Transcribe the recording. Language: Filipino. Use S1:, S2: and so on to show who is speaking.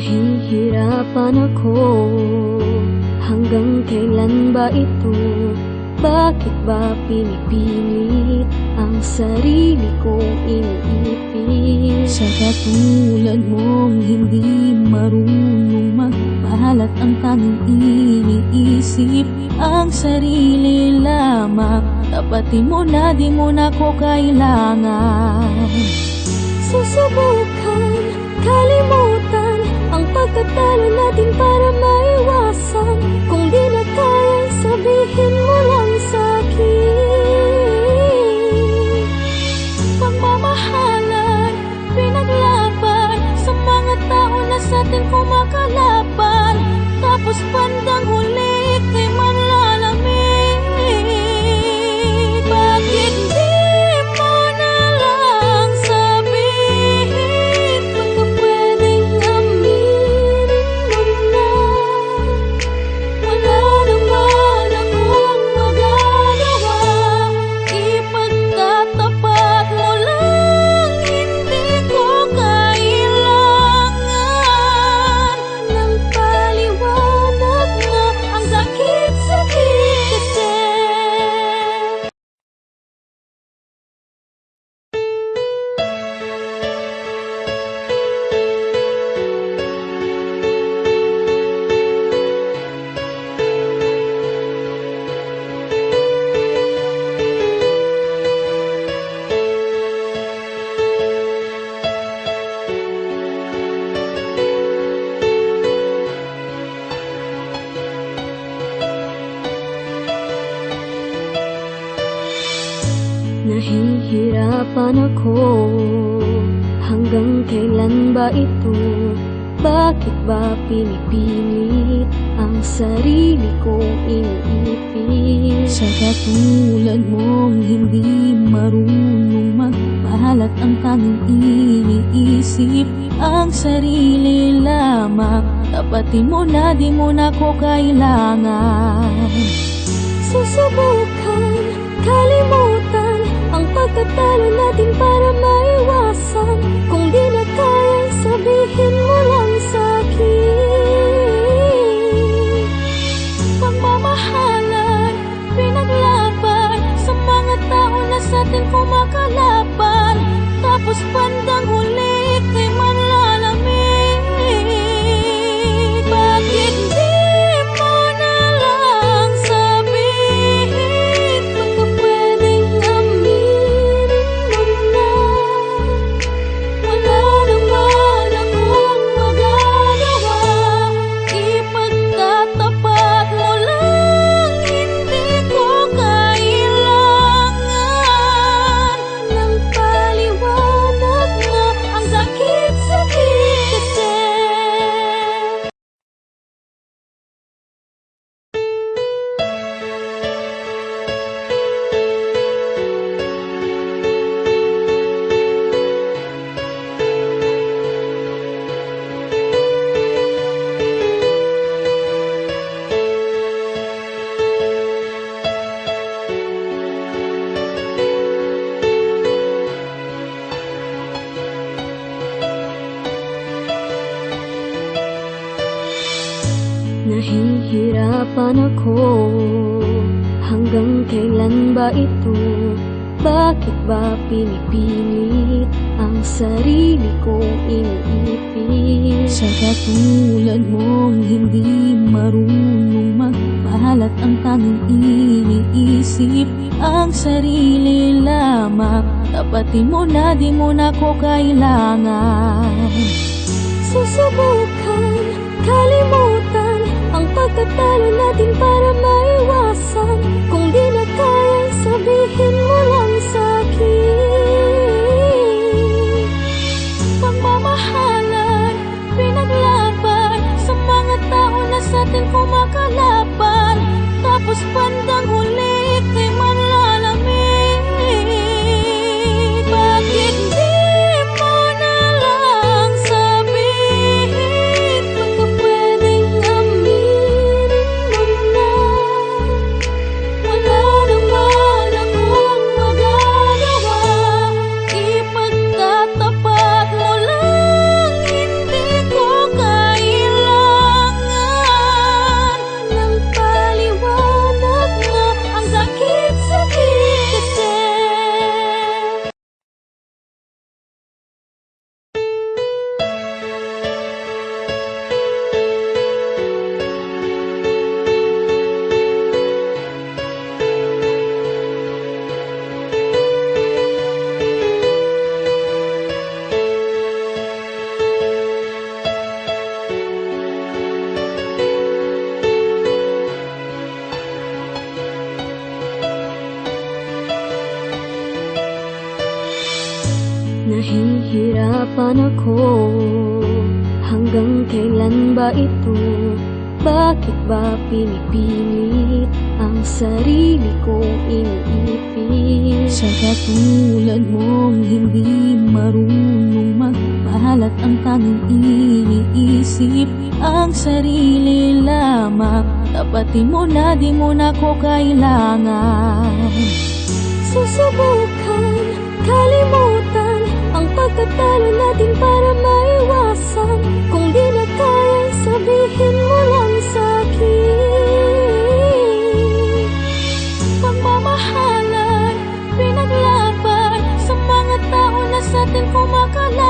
S1: Nahihirapan ako, hanggang kailan ba ito? Bakit ba pinipilit ang sarili kong iniipit?
S2: Sa katulad mong hindi marunong magpahalat, ang tanging iniisip ang sarili lamang. Tapatin mo na, di mo na ko kailangan.
S1: Susubukan kalimutan ang pagkatalo natin para maiwasan. Kung di na kaya, sabihin mo lang sa'kin. Pagmamahalan, pinaglaban sa mga tao na sa'tin kumakalaban. Tapos bandang huli, ika'y manlalamig. Bakit di mo na lang sabihin? Baka pwedeng aminin mo na. Wala naman akong magagawa. Ipagtatapat mo lang, hindi ko kailangan ng paliwanag mo. Ang sakit-sakit kasi. Nahihirapan ako, hanggang kailan ba ito? Bakit ba pinipilit ang sarili kong iniipit?
S2: Sa katulad mong hindi marunong magpahalat, ang tanging iniisip ang sarili lamang. Tapatin mo na, di mo na ko kailangan.
S1: Susubukan kalimutan ang pagkatalo natin para maiwasan. Kung di na kaya, sabihin mo lang sa'kin. Pagmamahalan, pinaglaban sa mga tao na sa'tin kumakalaban. Tapos bandang huli, ika'y manlalamig. Bakit di mo na lang sabihin? Baka pwedeng aminin mo na. Wala naman akong magagawa. Ipagtatapat mo lang, hindi ko kailangan ng paliwanag mo. Ang sakit-sakit kasi. Susubukan kalimutan ang pagkatalo natin para maiwasan. Kung di na kaya, sabihin mo lang sa'kin. Pagmamahalan, pinaglaban sa mga tao na sa'tin kumakalaban. Tapos bandang huli, ika'y manlalamig. Bakit di mo na lang sabihin? Baka pwedeng aminin mo na. Wala naman akong magagawa. Ipagtatapat mo lang, hindi ko kailangan ng paliwanag mo. Ang sakit-sakit kasi. Nahihirapan ako, hanggang kailan ba ito? Bakit ba pinipilit ang sarili kong iniipit?
S2: Sa katulad mong hindi marunong magpahalat, ang tanging iniisip ang sarili lamang. Tapatin mo na, di mo na ko kailangan.
S1: Susubukan kalimutan ang pagkatalo natin para maiwasan. Kung di na kaya, sabihin mo lang sa'kin. Pagmamahalan, pinaglaban sa mga tao na sa'tin kumakalaban. Tapos bandang huli, ika'y manlalamig. Bakit di mo na lang sabihin? Baka pwedeng aminin mo na. Wala naman akong magagawa. Nahihirapan ako, hanggang kailan ba ito? Bakit ba pinipilit ang sarili kong iniipit?
S2: Sa katulad mong hindi marunong magpahalat, ang tanging iniisip ang sarili lamang. Tapatin mo na, di mo na ko kailangan.
S1: Susubukan kalimutan ang pagkatalo natin para maiwasan. Kung di na kaya, sabihin mo lang sa'kin.
S2: Pagmamahalan, pinaglaban sa mga tao na sa atin kumakala.